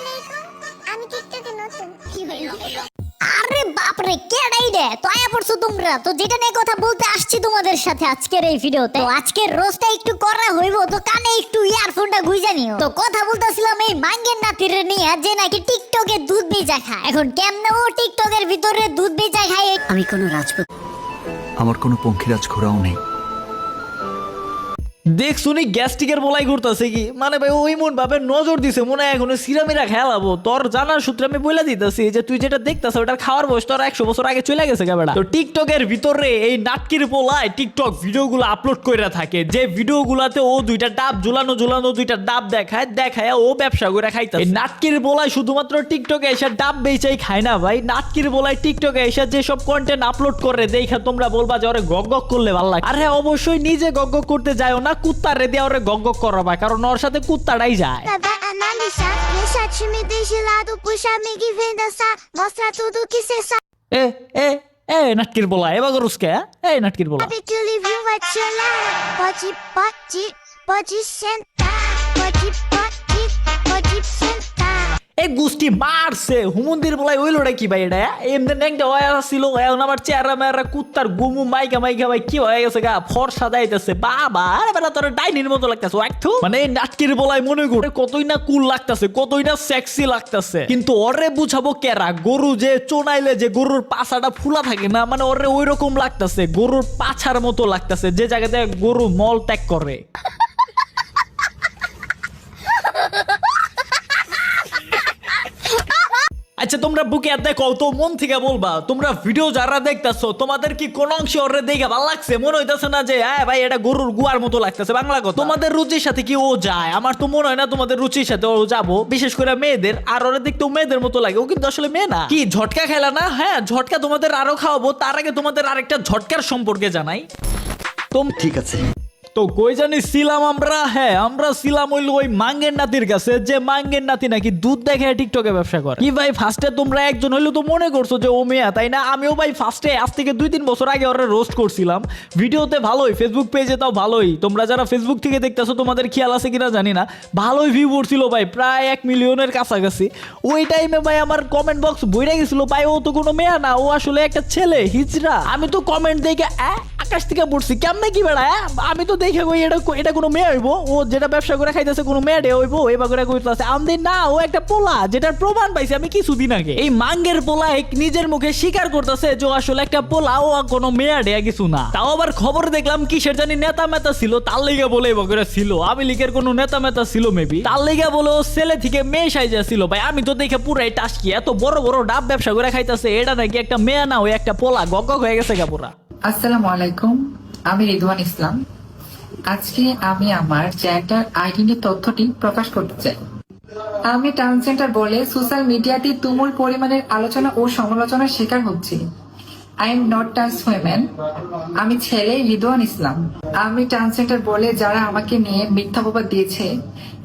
আলাইকুম, আমি টিকটকে নতুন। কি হলো? আরে বাপরে কেডাই রে তো আয়া পড়ছো তোমরা তো যেটা নিয়ে কথা বলতে আসছি তোমাদের সাথে আজকের এই ভিডিওতে তো আজকের রোজটা একটু করা হইব তো কানে একটু ইয়ারফোনটা গুইজা নিও তো কথা বলতেছিলাম এই মাঙ্গের নাতির নিয়ে যে নাকি টিকটকে দুধ বেচা খায় এখন কেমনে ও টিকটকের ভিতরে দুধ বেচা খায় আমি কোনো রাজপুত আমার কোনো পঙ্খিরাজ ঘোড়াও নেই। দেখ শুনি গ্যাস্ট্রিকের বলাই করতেছে কি মানে ভাই ওই মন ভাবে নজর দিছে মনে হয় এখন সিরামিরা খেলাবো তোর জানার সূত্রে আমি বলে দিতেছি যে তুই যেটা দেখতেছ ওটার খাওয়ার বয়স তোর 100 বছর আগে চলে গেছে বেটা তো টিকটকের ভিতরে এই নাটকির পোলায় টিকটক ভিডিওগুলো আপলোড করে থাকে যে ভিডিওগুলোতে ও দুইটা ডাব ঝুলানো দুইটা ডাব দেখায় ও ব্যবসা করে খাইতেছে এই নাটকির পোলায় শুধুমাত্র টিকটকে এসে ডাব বেচাই খায় না ভাই নাটকির পোলায় টিকটকে এসে যে সব কন্টেন্ট আপলোড করে দেখা তোমরা বলবা যে ওরে গগ গগ করলে ভালো লাগে আরে অবশ্যই নিজে গগ গগ করতে যাও না কুত্তা রে দিয়ে ওরে গগ গগ করাবা কারণ ওর সাথে কুত্তাটাই যায় Vai analisar, deixa timidez de lado, puxa amigo e vem dançar, mostra tudo que cê এ এ এ নাটকির বলা এবার করুসকে এই নাটকির বলা sabe que o livrinho vai te olhar. Pode sentar, pode sentar. এই গুষ্টি মারছে হুমন্দির বলাই ওইলোটা কি ভাই এটা এমনি ন্যাংটা হয়ে আসছিল এখন আমার চেহারা মেয়েরা কুত্তার গুমু মাইকা ভাই কি হয়ে গেছে গা ফর্সা দাইতেছে বাবা আরে বেটা তোর ডাইনির মতো লাগতেছে একটু মানে এই নাটকির বলাই মনে করে কতই না কুল লাগতেছে কতই না সেক্সি লাগতেছে কিন্তু ওরে বুঝাবো কেরা গরু যে চোনাইলে যে গরুর পাছাটা ফুলা থাকে না মানে ওরে ওই রকম লাগতেছে গরুর পাছার মতো লাগতেছে যে জায়গাতে গরু মল ত্যাগ করে আচ্ছা তোমরা বুকে আর দেখো তো মন থেকে বলবা তোমরা ভিডিও যারা দেখতেছো তোমাদের কি কোন অংশে ওরে দেখে ভালো লাগছে মনে হইতেছে না যে হ্যাঁ ভাই এটা গরুর গুয়ার মতো লাগতেছে বাংলা কথা তোমাদের রুচির সাথে কি ও যায় আমার তো মনে হয় না তোমাদের রুচির সাথে ও যাবো বিশেষ করে মেয়েদের আর ওরে দেখতেও মেয়েদের মতো লাগে ও কিন্তু আসলে মেয়ে না কি ঝটকা খেলা না হ্যাঁ ঝটকা তোমাদের আরো খাওয়াবো তার আগে তোমাদের আরেকটা ঝটকার সম্পর্কে জানাই ঠিক আছে তো কই জানি ছিলাম আমরা হ্যাঁ আমরা ছিলাম হইলো ওই মাঙ্গের নাতির কাছে যে মাঙ্গের নাতি নাকি দুধ দেখে টিকটকে ব্যবসা করে কি ভাই ফার্স্টে তোমরা একজন হইলো তো মনে করছো যে ও মেয়া তাই না আমিও ভাই ফার্স্টে আজ থেকে 2-3 বছর আগে ওরা রোস্ট করছিলাম ভিডিওতে ভালোই ফেসবুক পেজে তাও ভালোই তোমরা যারা ফেসবুক থেকে দেখতেছো তোমাদের খেয়াল আছে কিনা জানি না ভালোই ভিউ পড়ছিল ভাই প্রায় 1 মিলিয়নের কাছাকাছি ওই টাইমে ভাই আমার কমেন্ট বক্স বইরা গেছিল ভাই ও তো কোনো মেয়া না ও আসলে একটা ছেলে হিজড়া আমি তো কমেন্ট দেখে আকাশ থেকে পড়ছি কেমনে কি বেড়া আমি তো দেখে কই এটা কোনো মেয়ে হইব ও যেটা ব্যবসা করে খাইতেছে কোনো মেয়ে হইব এবার করে কইতাছে আমি না ও একটা পোলা যেটার প্রমাণ পাইছি আমি কিছুদিন আগে এই মাঙ্গের পোলা নিজের মুখে স্বীকার করতেছে যে আসলে একটা পোলা ও কোনো মেয়ে কিছু না তাও আবার খবর দেখলাম কিসের জানি নেতা মেতা ছিল তার লেগে বলে এবার ছিল আমি লীগের কোনো নেতা মেতা ছিল মেবি তার লেগে বলে ও ছেলে থেকে মেয়ে সাইজা ছিল ভাই আমি তো দেখে পুরাই টাসকি এত বড় বড় ডাব ব্যবসা করে খাইতেছে এটা নাকি একটা মেয়ে না ওই একটা পোলা গগ হয়ে গেছে গা পুরা আসসালামু আলাইকুম আমি রিদওয়ান ইসলাম আজকে আমি আমার জেন্ডার আইডেন্টি তথ্যটি প্রকাশ করতে চাই আমি ট্রান্সজেন্ডার বলে সোশ্যাল মিডিয়াতে তুমুল পরিমাণের আলোচনা ও সমালোচনার শিকার হচ্ছি I am not trans women আমি ছেলে রিদওয়ান ইসলাম আমি ট্রান্সজেন্ডার বলে যারা আমাকে নিয়ে মিথ্যা অপবাদ দিয়েছে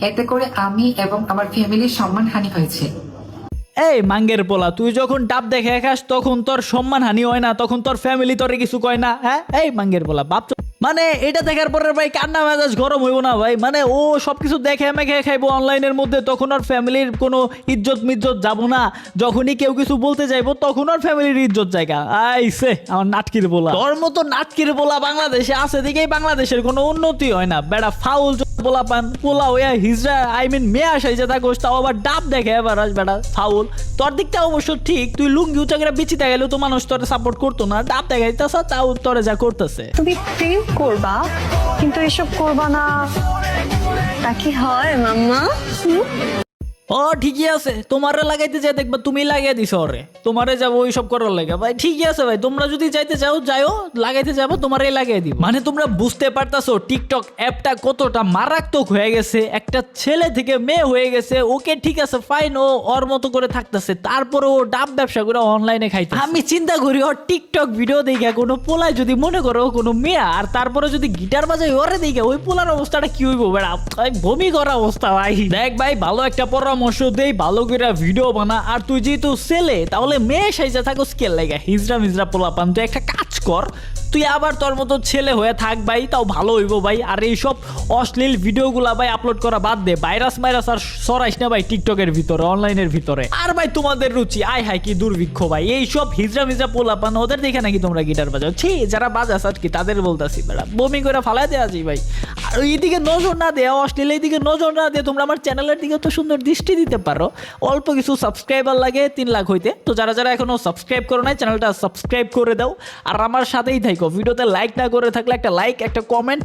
এতে করে আমি এবং আমার ফ্যামিলির সম্মানহানি হয়েছে এই মাঙ্গের পোলা তুই যখন ডাব দেখে খাস তখন তোর সম্মানহানি হয় না তখন তোর ফ্যামিলি তোরে কিছু কয় না হ্যাঁ এই মাঙ্গের পোলা বাপ মানে এটা দেখার পরে ভাই কান্না মেজাজ গরম হইব না ভাই মানে ও সবকিছু দেখে মেখে খাইবো অনলাইনের মধ্যে তখন ওর ফ্যামিলির কোনো ইজ্জত মিজ্জত যাবো না যখনই কেউ কিছু বলতে যাইবো তখন ওর ফ্যামিলির ইজ্জত জায়গা আইসে আমার নাটকির বলা তোর মতো নাটকির বলা বাংলাদেশে আছে দিকেই বাংলাদেশের কোনো উন্নতি হয় না বেড়া ফাউল পোলা পান পোলা হইয়া হিজড়া আই মিন মেয়ে আসাই যে থাকোস তাও আবার ডাব দেখে এবার আস বেড়া ফাউল তোর দিকটা অবশ্য ঠিক তুই লুঙ্গি উচাকেরা বিচিতে গেলেও তো মানুষ তোরে সাপোর্ট করতো না ডাব দেখাইতেছ তাও তোরে যা করতেছে তুমি প্রেম করবা কিন্তু এসব করবা না তা কি হয় মাম্মা ও ঠিকই আছে তোমারে লাগাইতে যাই দেখবা তুমি লাগিয়ে দিছো ওরে তোমারে যাবো ওইসব করার লাগে ভাই ঠিকই আছে ভাই তোমরা যদি চাইতে চাও যাইও লাগাইতে যাবো তোমারে লাগিয়ে দিব মানে তোমরা বুঝতে পারতাছো টিকটক অ্যাপটা কতটা মারাত্মক হয়ে গেছে একটা ছেলে থেকে মেয়ে হয়ে গেছে ওকে ঠিক আছে ফাইন ও ওর মতো করে থাকতেছে তারপরে ও ডাব ব্যবসা করে অনলাইনে খাইতে আমি চিন্তা করি ওর টিকটক ভিডিও দেখে কোনো পোলায় যদি মনে করো কোনো মেয়ে আর তারপরে যদি গিটার বাজাই ওরে দেখে ওই পোলার অবস্থাটা কি হইব বেড়া বমি করা অবস্থা ভাই দেখ ভাই ভালো একটা পরামর্শ দেই ভালো করে ভিডিও বানা আর তুই যেহেতু ছেলে তাহলে মেয়ে সাইজা থাকো স্কেল লাগা হিজরা মিজরা পোলা পান তুই একটা কাজ কর তুই আবার তোর মতো ছেলে হয়ে থাক ভাই, তাও ভালো হইব ভাই। আর এইসব অশ্লীল ভিডিওগুলা ভাই আপলোড করা বাদ দে, ভাইরাস মাইরাস আর সরাইস না ভাই টিকটকের ভিতরে, অনলাইনের ভিতরে। আর ভাই তোমাদের রুচি আয় হায় কি দুর্ভিক্ষ ভাই, এইসব হিজরা মিজরা পোলাপান ওদের দেখে নাকি তোমরা গিটার বাজাও? ছি, যারা বাজাস আর কি তাদের বলতাছি বেড়া, বমি করে ফালাই দেওয়া যায় ভাই। আর এইদিকে নজর না দেওয়া, অশ্লীল এইদিকে নজর না দিয়ে তোমরা আমার চ্যানেলের দিকে তো সুন্দর দৃষ্টি দিতে পারো। অল্প কিছু সাবস্ক্রাইবার লাগে 3 লাখ হইতে। তো যারা যারা এখনো সাবস্ক্রাইব করো নাই চ্যানেলটা সাবস্ক্রাইব করে দাও, আর আমার সাথেই থাকো। ভিডিওতে লাইক না করে থাকলে একটা লাইক, একটা কমেন্ট